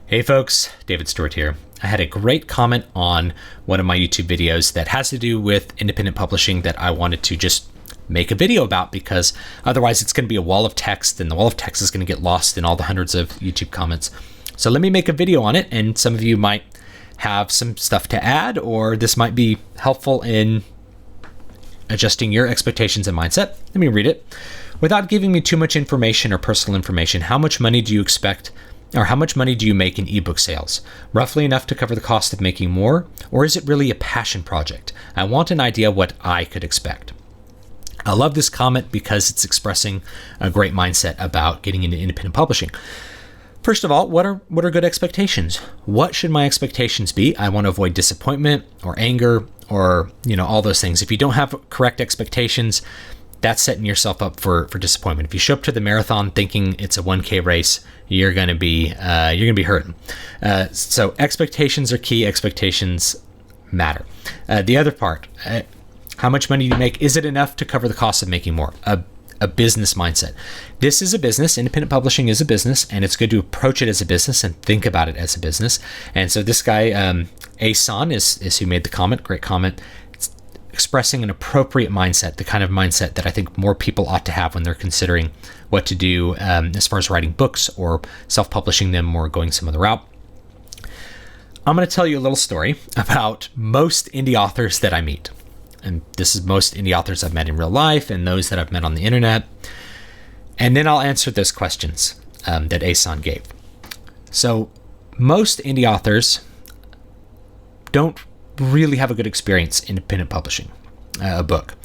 Hey folks, David Stewart here. I had a great comment on one of my YouTube videos that has to do with independent publishing that I wanted to just make a video about, because otherwise it's going to be a wall of text, and the wall of text is going to get lost in all the hundreds of YouTube comments. So let me make a video on it, and some of you might have some stuff to add, or this might be helpful in adjusting your expectations and mindset. Let me read it. Without giving me too much information or personal information, how much money do you expect, or how much money do you make in ebook sales? Roughly enough to cover the cost of making more? Or is it really a passion project? I want an idea what I could expect. I love this comment because it's expressing a great mindset about getting into independent publishing. First of all, what are good expectations? What should my expectations be? I want to avoid disappointment or anger or, all those things. If you don't have correct expectations, that's setting yourself up for disappointment. If you show up to the marathon thinking it's a 1K race, you're going to be hurting. So expectations are key. Expectations matter. The other part, how much money do you make? Is it enough to cover the cost of making more? A business mindset. This is a business. Independent publishing is a business, and it's good to approach it as a business and think about it as a business. And so this guy, Asan, is who made the comment. Great comment. Expressing an appropriate mindset, the kind of mindset that I think more people ought to have when they're considering what to do as far as writing books or self-publishing them or going some other route. I'm going to tell you a little story about most indie authors that I meet. And this is most indie authors I've met in real life and those that I've met on the internet. And then I'll answer those questions that Asan gave. So most indie authors don't really have a good experience in independent publishing a book.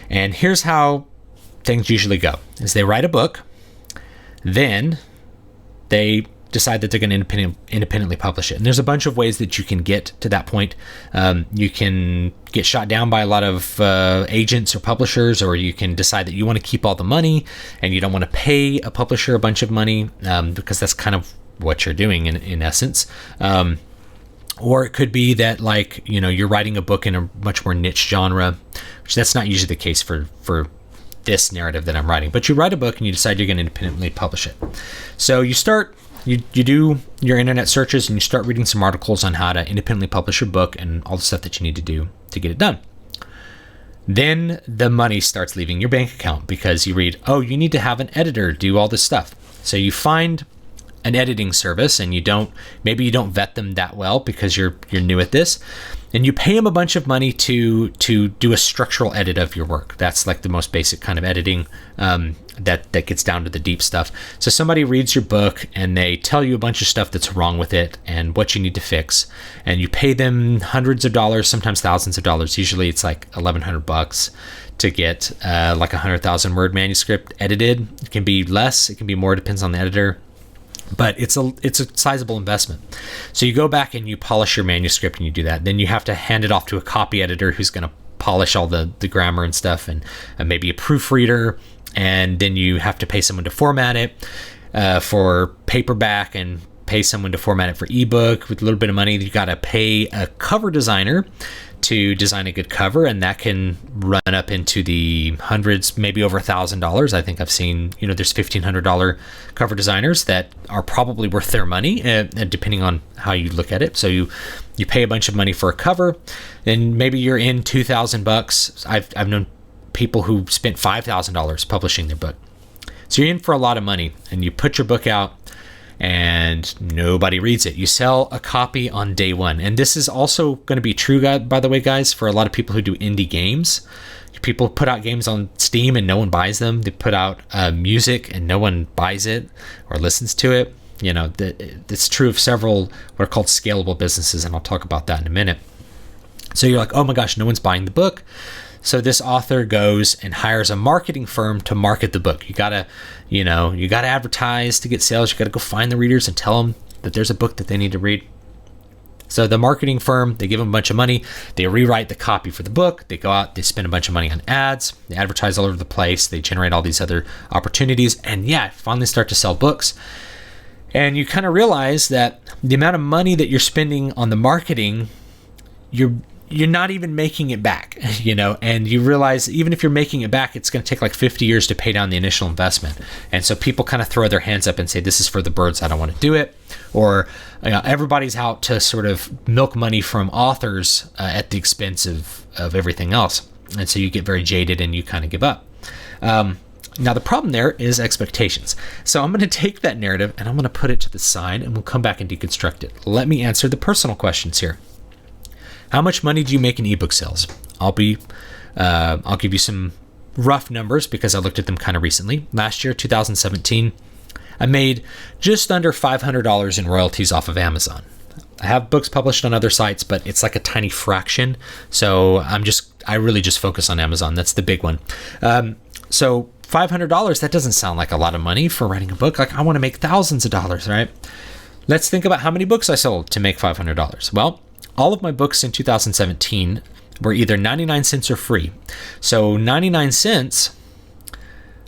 And here's how things usually go: is they write a book, then they decide that they're going to independently publish it. And there's a bunch of ways that you can get to that point. You can get shot down by a lot of agents or publishers, or you can decide that you want to keep all the money and you don't want to pay a publisher a bunch of money, because that's kind of what you're doing in essence. Or it could be that, you're writing a book in a much more niche genre, which that's not usually the case for this narrative that I'm writing. But you write a book and you decide you're going to independently publish it. So you do your internet searches and you start reading some articles on how to independently publish your book and all the stuff that you need to do to get it done. Then the money starts leaving your bank account because you read, you need to have an editor do all this stuff. So you find an editing service, and maybe you don't vet them that well because you're new at this, and you pay them a bunch of money to do a structural edit of your work. That's like the most basic kind of editing that gets down to the deep stuff. So somebody reads your book and they tell you a bunch of stuff that's wrong with it and what you need to fix, and you pay them hundreds of dollars, sometimes thousands of dollars. Usually it's like $1,100 to get like a 100,000 word manuscript edited. It can be less, it can be more, it depends on the editor. But it's a sizable investment. So you go back and you polish your manuscript and you do that. Then you have to hand it off to a copy editor who's going to polish all the grammar and stuff, and maybe a proofreader. And then you have to pay someone to format it for paperback and pay someone to format it for ebook. With a little bit of money, you got to pay a cover designer to design a good cover, and that can run up into the hundreds, maybe over $1,000. I think I've seen, there's $1,500 cover designers that are probably worth their money, depending on how you look at it. So you pay a bunch of money for a cover, and maybe you're in $2,000. I've known people who spent $5,000 publishing their book. So you're in for a lot of money, and you put your book out and nobody reads it. You sell a copy on day one. And this is also going to be true, by the way, guys, for a lot of people who do indie games. People put out games on Steam and no one buys them. They put out music and no one buys it or listens to it. It's true of several what are called scalable businesses, and I'll talk about that in a minute. So you're like, oh my gosh, no one's buying the book. So this author goes and hires a marketing firm to market the book. You gotta advertise to get sales. You gotta go find the readers and tell them that there's a book that they need to read. So the marketing firm, they give them a bunch of money. They rewrite the copy for the book. They go out, they spend a bunch of money on ads. They advertise all over the place. They generate all these other opportunities, and finally start to sell books. And you kind of realize that the amount of money that you're spending on the marketing, you're not even making it back, and you realize even if you're making it back, it's going to take like 50 years to pay down the initial investment. And so people kind of throw their hands up and say, this is for the birds, I don't want to do it. Or everybody's out to sort of milk money from authors at the expense of everything else. And so you get very jaded and you kind of give up. Now, the problem there is expectations. So I'm going to take that narrative and I'm going to put it to the side and we'll come back and deconstruct it. Let me answer the personal questions here. How much money do you make in ebook sales? I'll give you some rough numbers because I looked at them kind of recently. Last year, 2017, I made just under $500 in royalties off of Amazon. I have books published on other sites, but it's like a tiny fraction. So I really just focus on Amazon. That's the big one. So $500, that doesn't sound like a lot of money for writing a book. Like I want to make thousands of dollars, right? Let's think about how many books I sold to make $500. Well, all of my books in 2017 were either 99 cents or free. So 99 cents,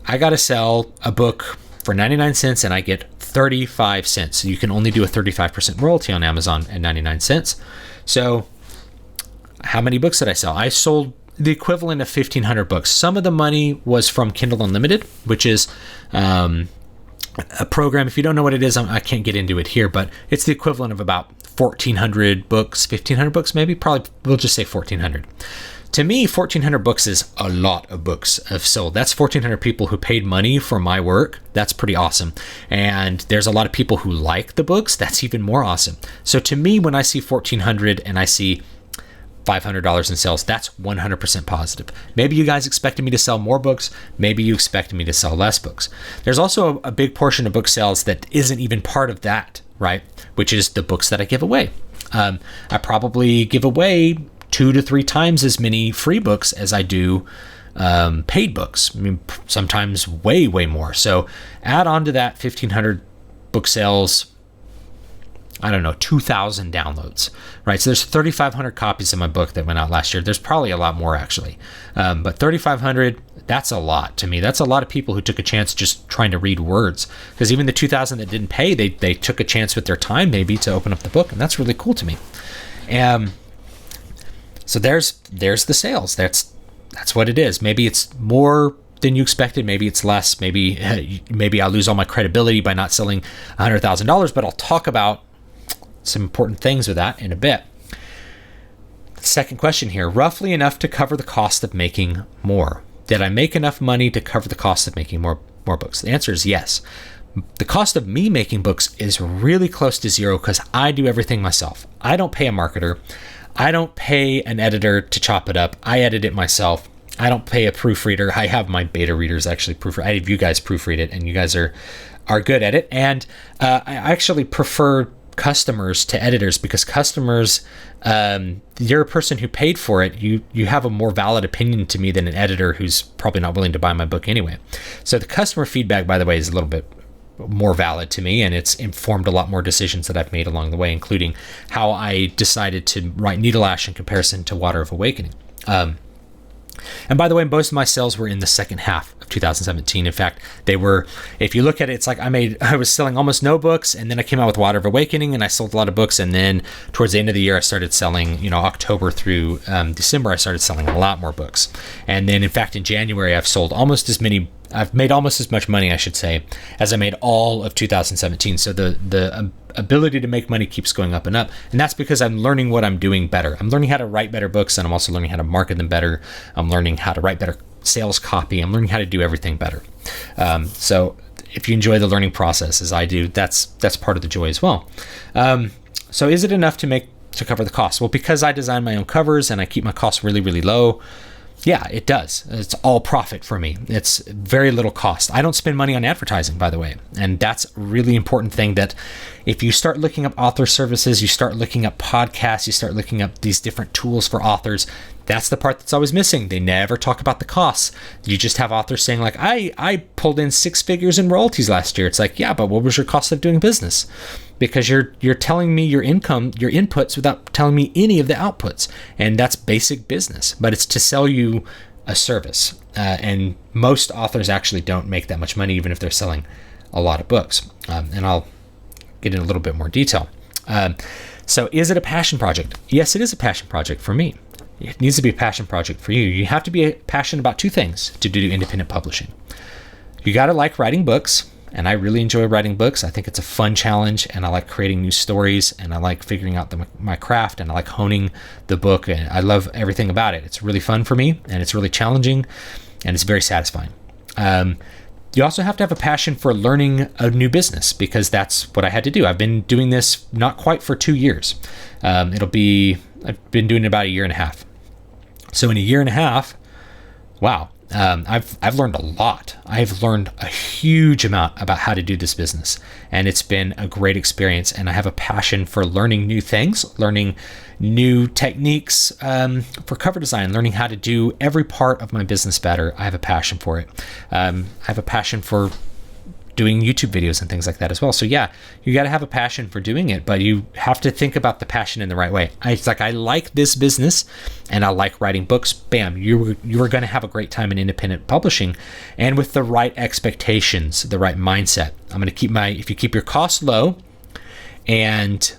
I got to sell a book for 99 cents and I get 35 cents. So you can only do a 35% royalty on Amazon at 99 cents. So how many books did I sell? I sold the equivalent of 1,500 books. Some of the money was from Kindle Unlimited, which is a program. If you don't know what it is, I can't get into it here, but it's the equivalent of about 1,400 books, 1,500 books, maybe. Probably we'll just say 1,400. To me, 1,400 books is a lot of books have sold. That's 1,400 people who paid money for my work. That's pretty awesome. And there's a lot of people who like the books. That's even more awesome. So to me, when I see 1,400 and I see $500 in sales, that's 100% positive. Maybe you guys expected me to sell more books. Maybe you expected me to sell less books. There's also a big portion of book sales that isn't even part of that, right? Which is the books that I give away. I probably give away 2 to 3 times as many free books as I do paid books. I mean, sometimes way, way more. So add on to that 1,500 book sales, I don't know, 2,000 downloads, right? So there's 3,500 copies of my book that went out last year. There's probably a lot more actually. But 3,500, that's a lot to me. That's a lot of people who took a chance just trying to read words. Because even the 2,000 that didn't pay, they took a chance with their time maybe to open up the book. And that's really cool to me. So there's the sales. That's what it is. Maybe it's more than you expected. Maybe it's less. Maybe I'll lose all my credibility by not selling $100,000, but I'll talk about some important things with that in a bit. Second question here, roughly enough to cover the cost of making more. Did I make enough money to cover the cost of making more books? The answer is yes. The cost of me making books is really close to zero because I do everything myself. I don't pay a marketer. I don't pay an editor to chop it up. I edit it myself. I don't pay a proofreader. I have my beta readers actually proofread. I have you guys proofread it, and you guys are good at it. And I actually prefer customers to editors because customers, you're a person who paid for it. You have a more valid opinion to me than an editor who's probably not willing to buy my book anyway. So the customer feedback, by the way, is a little bit more valid to me, and it's informed a lot more decisions that I've made along the way, including how I decided to write Needle Ash in comparison to Water of Awakening. And by the way, most of my sales were in the second half of 2017. In fact, they were, if you look at it, it's like I was selling almost no books, and then I came out with Water of Awakening and I sold a lot of books. And then towards the end of the year, I started selling, October through December, I started selling a lot more books. And then in fact, in January, I've made almost as much money, I should say, as I made all of 2017. So the ability to make money keeps going up and up. And that's because I'm learning what I'm doing better. I'm learning how to write better books, and I'm also learning how to market them better. I'm learning how to write better sales copy. I'm learning how to do everything better. So if you enjoy the learning process as I do, that's part of the joy as well. So is it enough to cover the cost? Well, because I design my own covers and I keep my costs really, really low, yeah, it does. It's all profit for me. It's very little cost. I don't spend money on advertising, by the way. And that's a really important thing, that if you start looking up author services, you start looking up podcasts, you start looking up these different tools for authors, that's the part that's always missing. They never talk about the costs. You just have authors saying like, I pulled in 6 figures in royalties last year. It's like, yeah, but what was your cost of doing business? Because you're telling me your income, your inputs, without telling me any of the outputs. And that's basic business, but it's to sell you a service. And most authors actually don't make that much money, even if they're selling a lot of books. And I'll get in a little bit more detail. So is it a passion project? Yes, it is a passion project for me. It needs to be a passion project for you. You have to be passionate about two things to do independent publishing. You got to like writing books, and I really enjoy writing books. I think it's a fun challenge, and I like creating new stories, and I like figuring out my craft, and I like honing the book, and I love everything about it. It's really fun for me, and it's really challenging, and it's very satisfying. You also have to have a passion for learning a new business, because that's what I had to do. I've been doing this not quite for 2 years. I've been doing it about a year and a half. So in a year and a half, wow, I've learned a lot. I've learned a huge amount about how to do this business, and it's been a great experience. And I have a passion for learning new things, learning new techniques for cover design, learning how to do every part of my business better. I have a passion for it. I have a passion for doing YouTube videos and things like that as well. So yeah, you got to have a passion for doing it, but you have to think about the passion in the right way. It's like, I like this business and I like writing books. Bam, you are going to have a great time in independent publishing, and with the right expectations, the right mindset. I'm going to if you keep your costs low and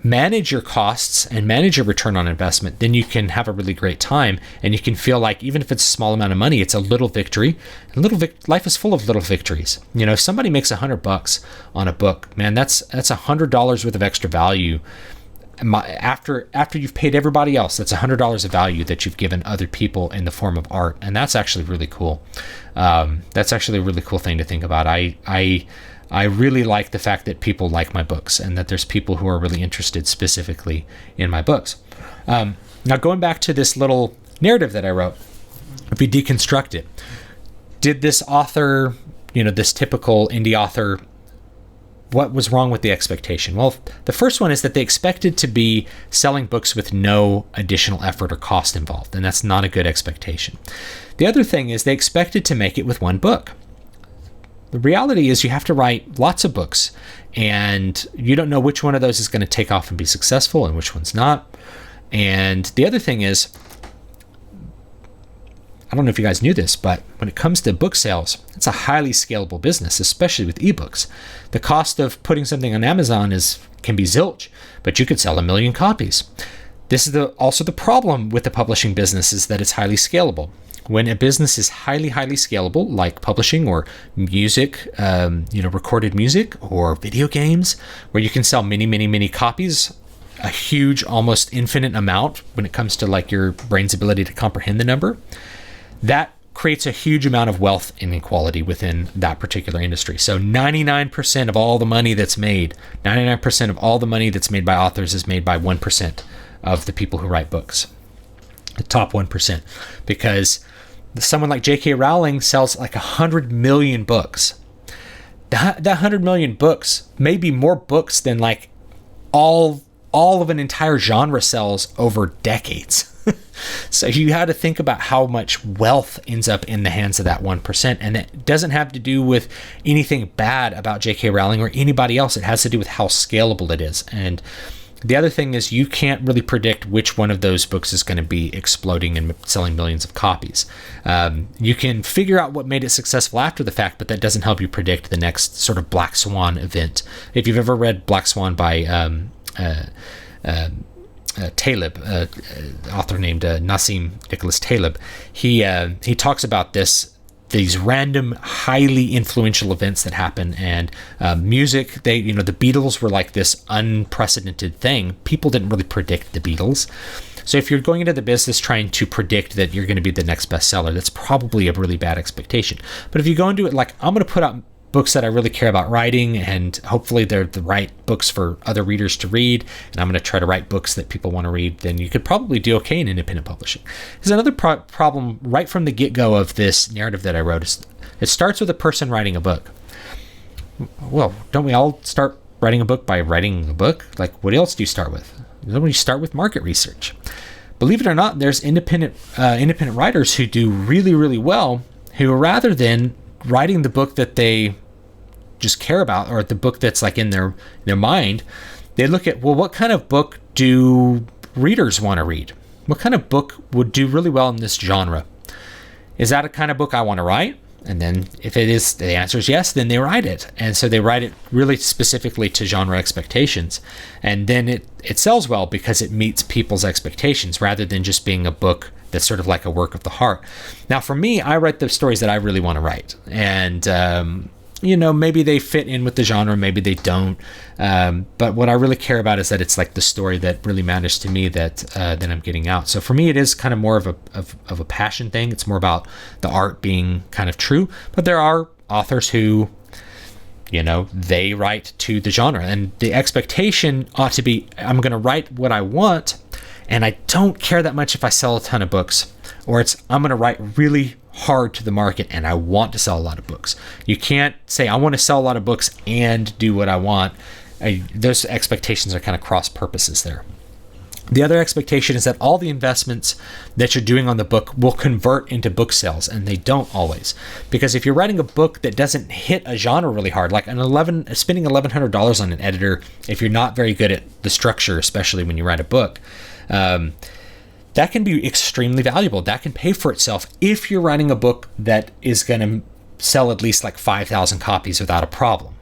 manage your costs and manage your return on investment, then you can have a really great time, and you can feel like, even if it's a small amount of money, it's a little victory. And life is full of little victories. You know, if somebody makes $100 on a book, man, that's $100 worth of extra value. After you've paid everybody else, that's $100 of value that you've given other people in the form of art, and that's actually really cool. That's actually a really cool thing to think about. I really like the fact that people like my books, and that there's people who are really interested specifically in my books. Now, going back to this little narrative that I wrote, if we deconstruct it, did this author, this typical indie author, what was wrong with the expectation? Well, the first one is that they expected to be selling books with no additional effort or cost involved, and that's not a good expectation. The other thing is they expected to make it with one book. The reality is you have to write lots of books, and you don't know which one of those is going to take off and be successful and which one's not. And the other thing is, I don't know if you guys knew this, but when it comes to book sales, it's a highly scalable business, especially with ebooks. The cost of putting something on Amazon can be zilch, but you could sell 1 million copies. This is also the problem with the publishing business, is that it's highly scalable. When a business is highly, highly scalable, like publishing or music, recorded music or video games, where you can sell many, many, many copies, a huge, almost infinite amount when it comes to like your brain's ability to comprehend the number, that creates a huge amount of wealth inequality within that particular industry. So 99% of all the money that's made, 99% of all the money that's made by authors is made by 1% of the people who write books. The top 1%. Because someone like J.K. Rowling sells like 100 million books. That 100 million books may be more books than like all of an entire genre sells over decades. So you had to think about how much wealth ends up in the hands of that 1%. And it doesn't have to do with anything bad about J.K. Rowling or anybody else. It has to do with how scalable it is. And the other thing is, you can't really predict which one of those books is going to be exploding and selling millions of copies. You can figure out what made it successful after the fact, but that doesn't help you predict the next sort of Black Swan event. If you've ever read Black Swan by Taleb, author named Nassim Nicholas Taleb, he talks about these random, highly influential events that happen. And music, the Beatles were like this unprecedented thing. People didn't really predict the Beatles. So if you're going into the business trying to predict that you're going to be the next bestseller, that's probably a really bad expectation. But if you go into it like, I'm going to put out books that I really care about writing, and hopefully they're the right books for other readers to read, and I'm going to try to write books that people want to read, then you could probably do okay in independent publishing. There's another problem right from the get-go of this narrative that I wrote. It starts with a person writing a book. Well, don't we all start writing a book by writing a book? Like, what else do you start with? Then we start with market research. Believe it or not, there's independent writers who do really, really well, who rather than writing the book that they just care about, or the book that's like in their mind, they look at, well, what kind of book do readers want to read? What kind of book would do really well in this genre? Is that a kind of book I want to write? And then if it is, the answer is yes, then they write it. And so they write it really specifically to genre expectations. And then it sells well because it meets people's expectations rather than just being a book that's sort of like a work of the heart. Now, for me, I write the stories that I really want to write. And, maybe they fit in with the genre, maybe they don't. But what I really care about is that it's like the story that really matters to me that I'm getting out. So for me, it is kind of more of a passion thing. It's more about the art being kind of true. But there are authors who, they write to the genre, and the expectation ought to be, I'm going to write what I want, and I don't care that much if I sell a ton of books, or I'm going to write really hard to the market and I want to sell a lot of books. You can't say I want to sell a lot of books and do what I want. Those expectations are kind of cross purposes there. The other expectation is that all the investments that you're doing on the book will convert into book sales, and they don't always. Because if you're writing a book that doesn't hit a genre really hard, like spending $1,100 on an editor, if you're not very good at the structure, especially when you write a book, that can be extremely valuable. That can pay for itself if you're writing a book that is going to sell at least like 5,000 copies without a problem.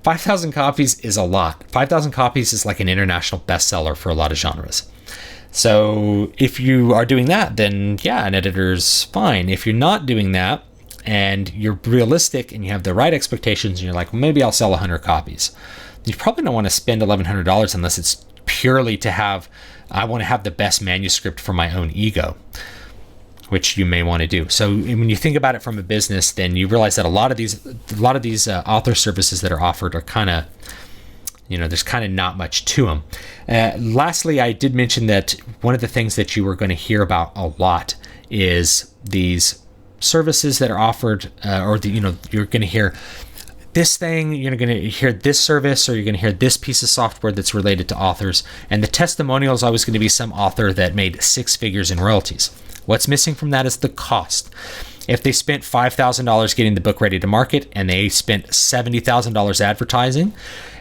5,000 copies is a lot. 5,000 copies is like an international bestseller for a lot of genres. So if you are doing that, then yeah, an editor's fine. If you're not doing that and you're realistic and you have the right expectations and you're like, well, maybe I'll sell 100 copies, you probably don't want to spend $1,100 unless it's purely I want to have the best manuscript for my own ego, which you may want to do. So when you think about it from a business, then you realize that a lot of these author services that are offered are kind of, there's kind of not much to them. Lastly, I did mention that one of the things that you are going to hear about a lot is these services that are offered, you're going to hear this thing, you're going to hear this service, or you're going to hear this piece of software that's related to authors. And the testimonial is always going to be some author that made 6 figures in royalties. What's missing from that is the cost. If they spent $5,000 getting the book ready to market and they spent $70,000 advertising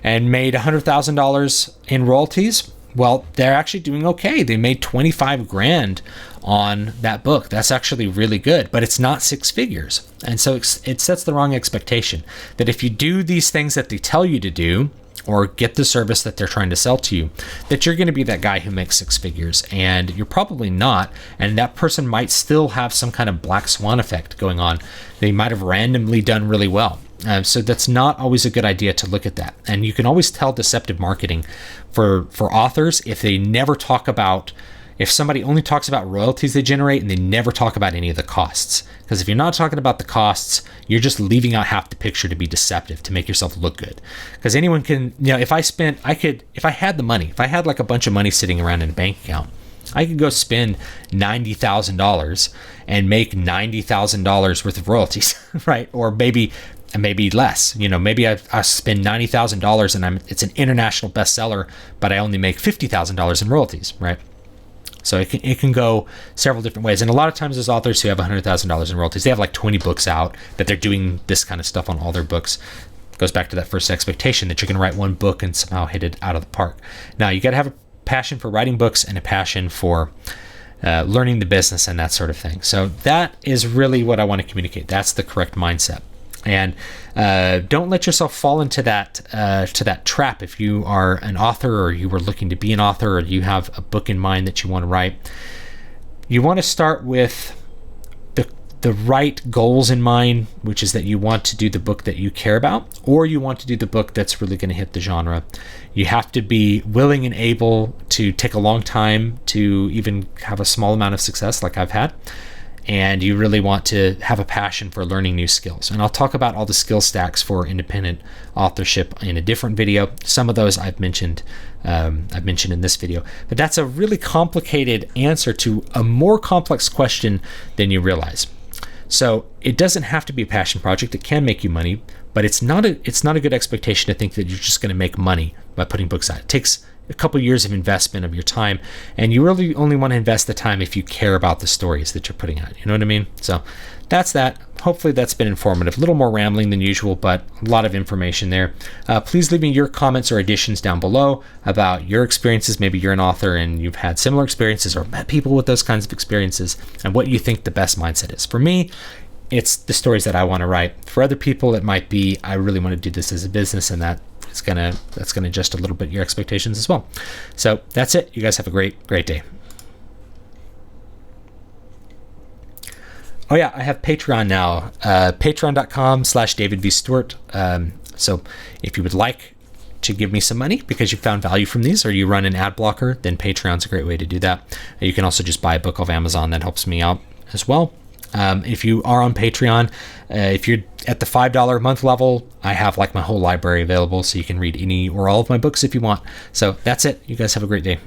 and made $100,000 in royalties, well, they're actually doing okay. They made 25 grand on that book. That's actually really good, but it's not 6 figures. And so it sets the wrong expectation that if you do these things that they tell you to do, or get the service that they're trying to sell to you, that you're going to be that guy who makes 6 figures, and you're probably not. And that person might still have some kind of black swan effect going on. They might have randomly done really well. So that's not always a good idea to look at that. And you can always tell deceptive marketing for authors if they never talk about, if somebody only talks about royalties they generate and they never talk about any of the costs. Because if you're not talking about the costs, you're just leaving out half the picture to be deceptive, to make yourself look good. Because anyone can, if I had the money, if I had like a bunch of money sitting around in a bank account, I could go spend $90,000 and make $90,000 worth of royalties, right? Or maybe less. Maybe I spend $90,000 and it's an international bestseller, but I only make $50,000 in royalties, right? So it can go several different ways. And a lot of times there's authors who have $100,000 in royalties. They have like 20 books out that they're doing this kind of stuff on all their books. It goes back to that first expectation that you're going to write one book and somehow hit it out of the park. Now, you got to have a passion for writing books and a passion for learning the business and that sort of thing. So that is really what I want to communicate. That's the correct mindset. And don't let yourself fall into that trap. If you are an author, or you were looking to be an author, or you have a book in mind that you want to write, you want to start with the right goals in mind, which is that you want to do the book that you care about, or you want to do the book that's really going to hit the genre. You have to be willing and able to take a long time to even have a small amount of success like I've had. And you really want to have a passion for learning new skills. And I'll talk about all the skill stacks for independent authorship in a different video. Some of those I've mentioned in this video. But that's a really complicated answer to a more complex question than you realize. So it doesn't have to be a passion project. It can make you money, but it's not a good expectation to think that you're just going to make money by putting books out. It takes a couple years of investment of your time, and you really only want to invest the time if you care about the stories that you're putting out. You know what I mean? So that's that. Hopefully that's been informative. A little more rambling than usual, but a lot of information there. Please leave me your comments or additions down below about your experiences. Maybe you're an author and you've had similar experiences or met people with those kinds of experiences, and what you think the best mindset is. For me, it's the stories that I want to write. For other people, it might be, I really want to do this as a business, and that's gonna adjust a little bit your expectations as well. So that's it. You guys have a great day. Oh yeah, I have Patreon now, patreon.com/David V. Stewart. So if you would like to give me some money because you found value from these, or you run an ad blocker, then Patreon's a great way to do that. You can also just buy a book off Amazon. That helps me out as well. If you are on Patreon, if you're at the $5 a month level, I have like my whole library available, so you can read any or all of my books if you want. So that's it. You guys have a great day.